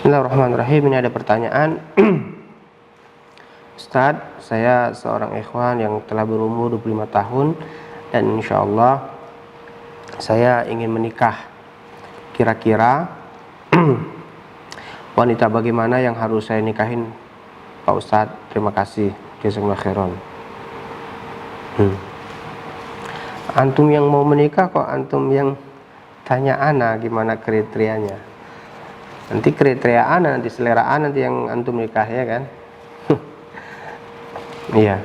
Bismillahirrahmanirrahim. Ini ada pertanyaan. Ustadz, saya seorang ikhwan yang telah berumur 25 tahun dan insya Allah saya ingin menikah. Kira-kira wanita bagaimana yang harus saya nikahin, Pak Ustadz? Terima kasih. Jazakumullah khairan. Antum yang mau menikah kok antum yang tanya ana gimana kriterianya? Nanti kriteria ana, nanti selera ana nanti yang antum nikah, ya kan? Iya.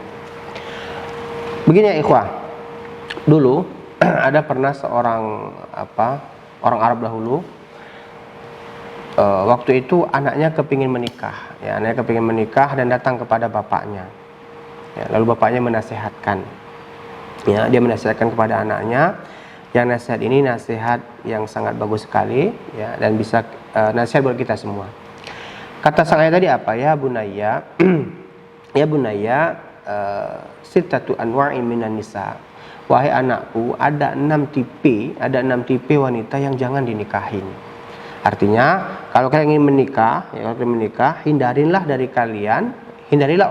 Begini ya ikhwah. Dulu ada pernah seorang orang Arab dahulu. Waktu itu anaknya kepingin menikah, ya, anaknya kepingin menikah dan datang kepada bapaknya. Ya, lalu bapaknya menasihatkan. Ya, dia menasihatkan kepada anaknya. Yang nasihat ini nasihat yang sangat bagus sekali, ya, dan bisa nasihat buat kita semua. Kata sang ayah tadi apa? Ya bunayya, ya bunayya, sittatu anwa'in minan nisa. Wahai anakku, ada 6 tipe wanita yang jangan dinikahin. Artinya, kalau kalian ingin menikah, ya, kalau kalian menikah, hindarilah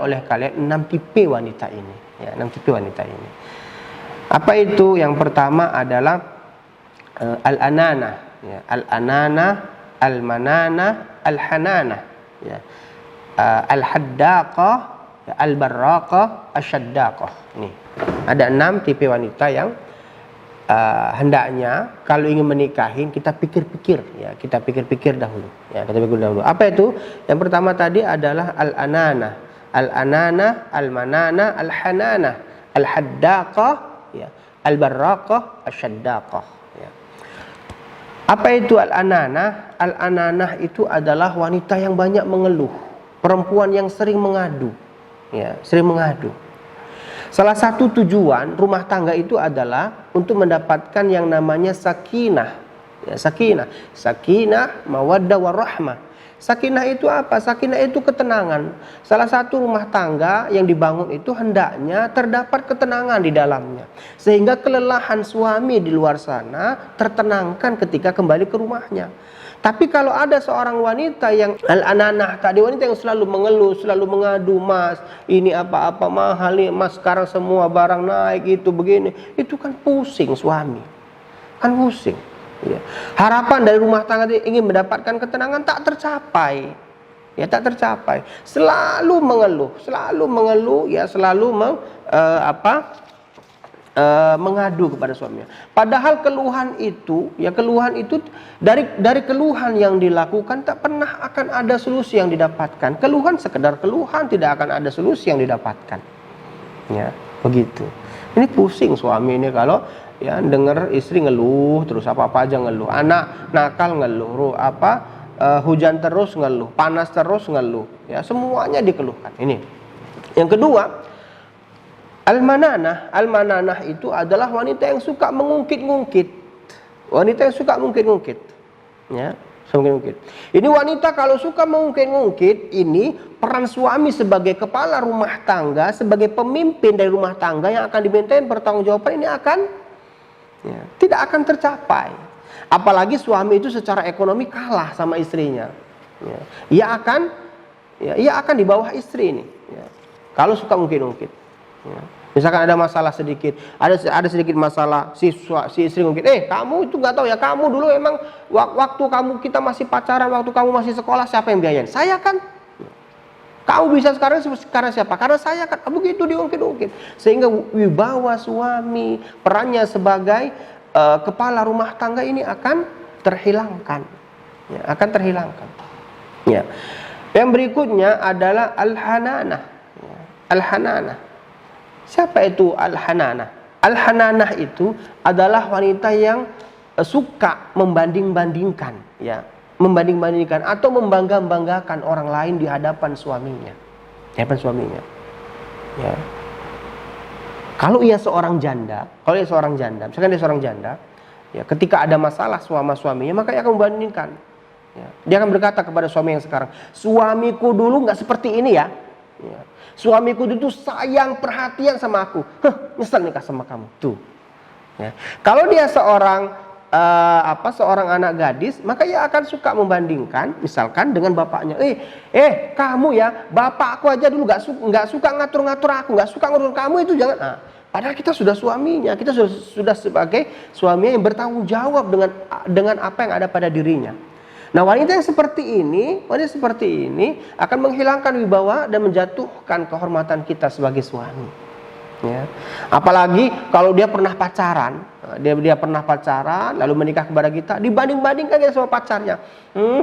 oleh kalian 6 tipe wanita ini, ya, 6 tipe wanita ini. Apa itu? Yang pertama adalah al-ananah, ya, al-ananah, al-mananah, al-hananah, ya, al-haddaqah, ya, al-barraqah, asyaddaqah. Ini ada 6 tipe wanita yang hendaknya kalau ingin menikahin kita pikir-pikir, ya, kita pikir-pikir dahulu, ya, kita pikir dahulu. Apa itu? Yang pertama tadi adalah al-ananah, al-ananah, al-mananah, al-hananah, al-haddaqah, ya, al-barraqah, asyaddaqah, ya. Apa itu al-ananah? Al-ananah itu adalah wanita yang banyak mengeluh, perempuan yang sering mengadu, ya, sering mengadu. Salah satu tujuan rumah tangga itu adalah untuk mendapatkan yang namanya sakinah, ya, sakinah, mawaddah warahmah. Sakinah itu apa? Sakinah itu ketenangan. Salah satu rumah tangga yang dibangun itu hendaknya terdapat ketenangan di dalamnya, sehingga kelelahan suami di luar sana tertenangkan ketika kembali ke rumahnya. Tapi kalau ada seorang wanita yang al-ananah tadi, wanita yang selalu mengeluh, selalu mengadu, mas ini apa-apa mahal nih, mas sekarang semua barang naik, itu begini, itu kan pusing suami, kan pusing. Ya. Harapan dari rumah tangga ingin mendapatkan ketenangan tak tercapai, ya, tak tercapai. Selalu mengeluh, ya, selalu mengadu kepada suaminya. Padahal keluhan itu dari keluhan yang dilakukan tak pernah akan ada solusi yang didapatkan. Keluhan sekedar keluhan, tidak akan ada solusi yang didapatkan. Ya, begitu. Ini pusing suami ini kalau, ya, dengar istri ngeluh terus, apa-apa aja ngeluh. Anak nakal ngeluh, hujan terus ngeluh, panas terus ngeluh, ya, semuanya dikeluhkan. Ini. Yang kedua, al-mananah itu adalah wanita yang suka mengungkit-ungkit. Wanita yang suka mengungkit-ungkit. Ya, mengungkit. Ini wanita kalau suka mengungkit-ungkit, ini peran suami sebagai kepala rumah tangga, sebagai pemimpin dari rumah tangga yang akan dimintain pertanggungjawaban ini tidak akan tercapai. Apalagi suami itu secara ekonomi kalah sama istrinya. Ya. Ia akan di bawah istri ini. Ya. Kalau suka mungkit-ungkit. Ya. Misalkan ada masalah sedikit, ada sedikit masalah, si istri mungkin, kamu itu nggak tahu ya, kamu dulu emang waktu kita masih pacaran, waktu kamu masih sekolah, siapa yang biayain? Saya kan. Kamu bisa sekarang siapa? Karena saya kan. Begitu diungkit-ungkit, sehingga wibawa suami, perannya sebagai kepala rumah tangga ini akan terhilangkan, ya, akan terhilangkan. Ya. Yang berikutnya adalah al-hananah, ya, al-hananah. Siapa itu al-hananah? Al-hananah itu adalah wanita yang suka membanding-bandingkan, ya, membanding-bandingkan atau membangga-banggakan orang lain di hadapan suaminya. Di hadapan suaminya. Ya. Kalau ia seorang janda, misalkan dia seorang janda, ya, ketika ada masalah suaminya, maka ia akan membandingkan. Ya. Dia akan berkata kepada suami yang sekarang, suamiku dulu nggak seperti ini ya. Ya. Suamiku itu sayang, perhatian sama aku. Nyesel nikah sama kamu. Tuh. Ya. Kalau dia seorang seorang anak gadis, maka ia akan suka membandingkan misalkan dengan bapaknya. Kamu ya, bapakku aja dulu nggak suka ngatur-ngatur aku, nggak suka ngatur kamu, itu jangan. Padahal kita sudah suaminya, kita sudah sebagai suaminya yang bertanggung jawab dengan apa yang ada pada dirinya. Nah, wanita seperti ini akan menghilangkan wibawa dan menjatuhkan kehormatan kita sebagai suami. Ya. Apalagi kalau dia pernah pacaran, dia pernah pacaran lalu menikah kepada kita, dibanding-bandingkan kita sama pacarnya.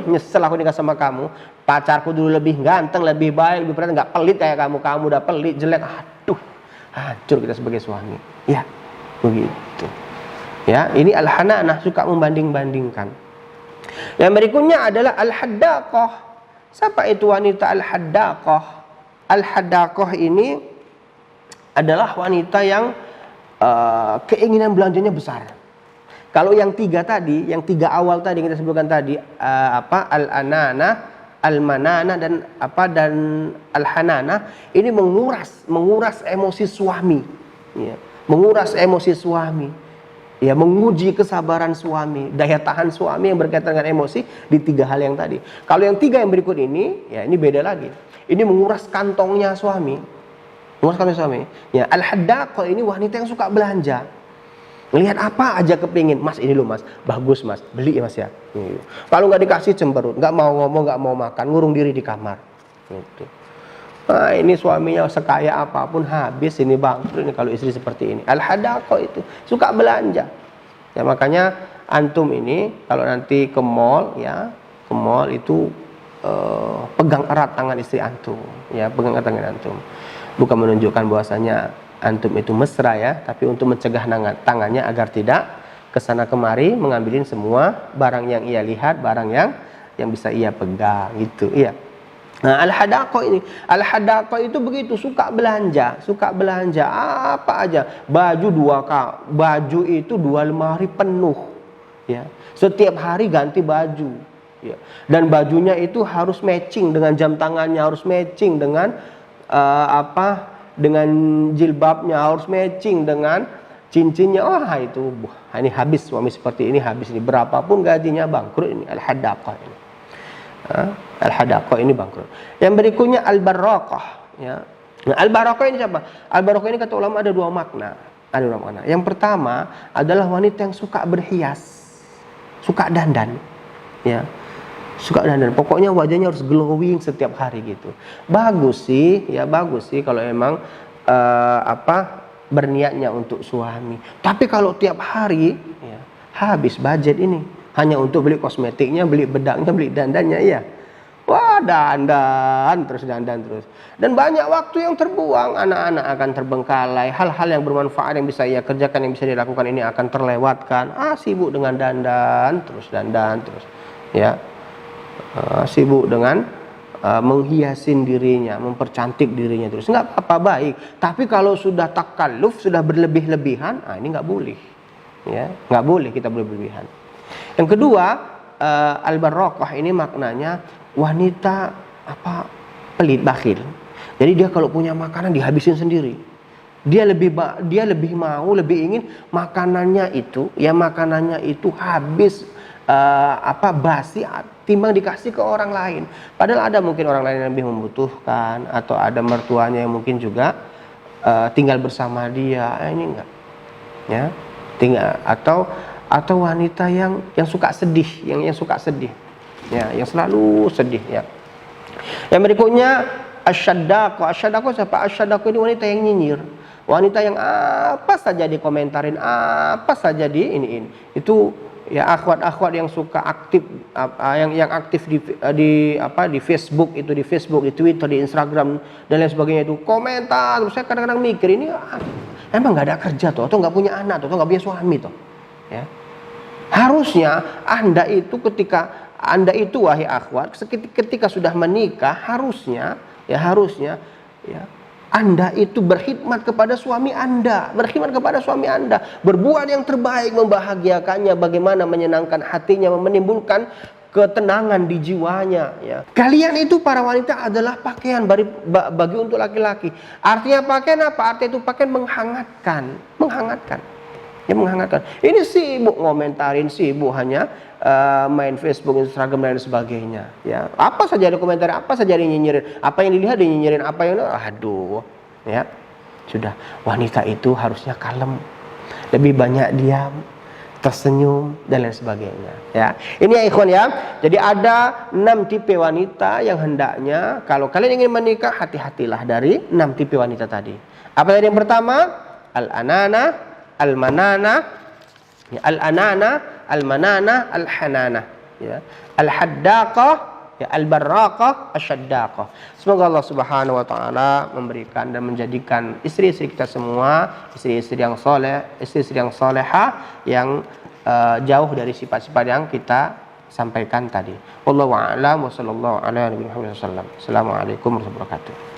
Nyesel aku nikah sama kamu. Pacarku dulu lebih ganteng, lebih baik, lebih perhatian, nggak pelit kayak kamu. Kamu udah pelit, jelek. Aduh, hancur kita sebagai suami. Ya, begitu. Ya, ini al-hananah, suka membanding-bandingkan. Yang berikutnya adalah al-haddaqah. Siapa itu wanita al-haddaqah? Al-haddaqah ini adalah wanita yang keinginan belanjanya besar. Kalau yang tiga awal tadi yang kita sebutkan tadi, al-anana, al-manana dan al-hanana, ini menguras emosi suami, ya. Menguras emosi suami, ya, menguji kesabaran suami, daya tahan suami yang berkaitan dengan emosi di tiga hal yang tadi. Kalau yang tiga yang berikut ini, ya, ini beda lagi. Ini menguras kantongnya suami. Ya, al-haddaqah ini wanita yang suka belanja. Melihat apa aja kepingin, mas ini loh mas, bagus mas, beli ya mas ya. Gitu. Kalau nggak dikasih cemberut, nggak mau ngomong, nggak mau makan, ngurung diri di kamar. Gitu. Nah, ini suaminya sekaya apapun habis ini bangkrut ini kalau istri seperti ini. Al-haddaqah itu suka belanja. Ya, makanya antum ini kalau nanti ke mall itu pegang erat tangan istri antum, ya, pegang erat tangan antum. Bukan menunjukkan bahwasanya antum itu mesra ya, tapi untuk mencegah tangannya agar tidak kesana kemari mengambilin semua barang yang ia lihat, barang yang bisa ia pegang gitu, iya. Nah, al-haddaqah itu begitu, suka belanja apa aja. Baju itu 2 lemari penuh, ya. Setiap hari ganti baju, ya. Dan bajunya itu harus matching dengan jam tangannya, harus matching dengan dengan jilbabnya, harus matching dengan cincinnya. Ini habis, suami seperti ini habis ini, berapapun gajinya bangkrut ini. Al-haddaqah ini, al-haddaqah ini bangkrut. Yang berikutnya al-barraqah, ya. Nah, al-barraqah ini siapa? Al-barraqah ini kata ulama ada dua makna. Yang pertama adalah wanita yang suka berhias, suka dandan, ya. Suka dandan, pokoknya wajahnya harus glowing setiap hari gitu. Bagus sih kalau emang berniatnya untuk suami. Tapi kalau tiap hari, ya, habis budget ini hanya untuk beli kosmetiknya, beli bedaknya, beli dandannya, ya. Wah, dandan terus. Dan banyak waktu yang terbuang, anak-anak akan terbengkalai, hal-hal yang bermanfaat yang bisa ia kerjakan, yang bisa dilakukan ini akan terlewatkan. Sibuk dengan dandan terus, ya. Sibuk dengan menghiasin dirinya, mempercantik dirinya terus. Nggak apa-apa, baik. Tapi kalau sudah takalluf, sudah berlebih-lebihan, ini nggak boleh. Ya, nggak boleh kita berlebihan. Yang kedua, al-barraqah ini maknanya wanita pelit, bakhil. Jadi dia kalau punya makanan dihabisin sendiri. Dia lebih ingin makanannya itu habis basi timbang dikasih ke orang lain. Padahal ada mungkin orang lain yang lebih membutuhkan, atau ada mertuanya yang mungkin juga tinggal bersama dia. Ini enggak, ya. Atau wanita yang suka sedih, yang suka sedih, ya, yang selalu sedih, ya. Yang berikutnya asyaddaqah. Asyaddaqah siapa? Asyaddaqah ini wanita yang nyinyir. Wanita yang apa saja dikomentarin, apa saja ini. Itu, ya, akhwat-akhwat yang suka aktif, yang aktif di Facebook, di Twitter, di Instagram dan lain sebagainya, itu komentar. Terus saya kadang-kadang mikir, ini emang nggak ada kerja atau nggak punya anak atau nggak punya suami ya. Harusnya Anda itu wahai akhwat, ketika sudah menikah, harusnya Anda itu berkhidmat kepada suami Anda, berbuat yang terbaik, membahagiakannya, bagaimana menyenangkan hatinya, menimbulkan ketenangan di jiwanya, ya. Kalian itu para wanita adalah pakaian bagi untuk laki-laki. Artinya pakaian apa? Artinya itu pakaian menghangatkan. Dia menghangatkan. Ini sibuk ngomentarin, sibuk hanya main Facebook, Instagram dan sebagainya. Ya, apa saja ada komentar, apa saja dia nyinyirin, apa yang dilihat dia nyinyirin, apa yang aduh, ya sudah. Wanita itu harusnya kalem, lebih banyak diam, tersenyum dan lain sebagainya. Ya, ini ya ikhwan ya. Jadi ada 6 tipe wanita yang hendaknya kalau kalian ingin menikah hati-hatilah dari 6 tipe wanita tadi. Apa tadi yang pertama? Al-anana, al-manana, ya, al-anana, al-manana, al-hanana, ya. Al-haddaqah, ya, al-barraqah, asyaddaqah. Semoga Allah Subhanahu wa taala memberikan dan menjadikan istri-istri kita semua istri-istri yang soleh, istri-istri yang solehah, yang jauh dari sifat-sifat yang kita sampaikan tadi. Wallahu a'lam wa sallallahu ala nabiyina Muhammad sallallahu alaihi wasallam. Assalamualaikum warahmatullahi wabarakatuh.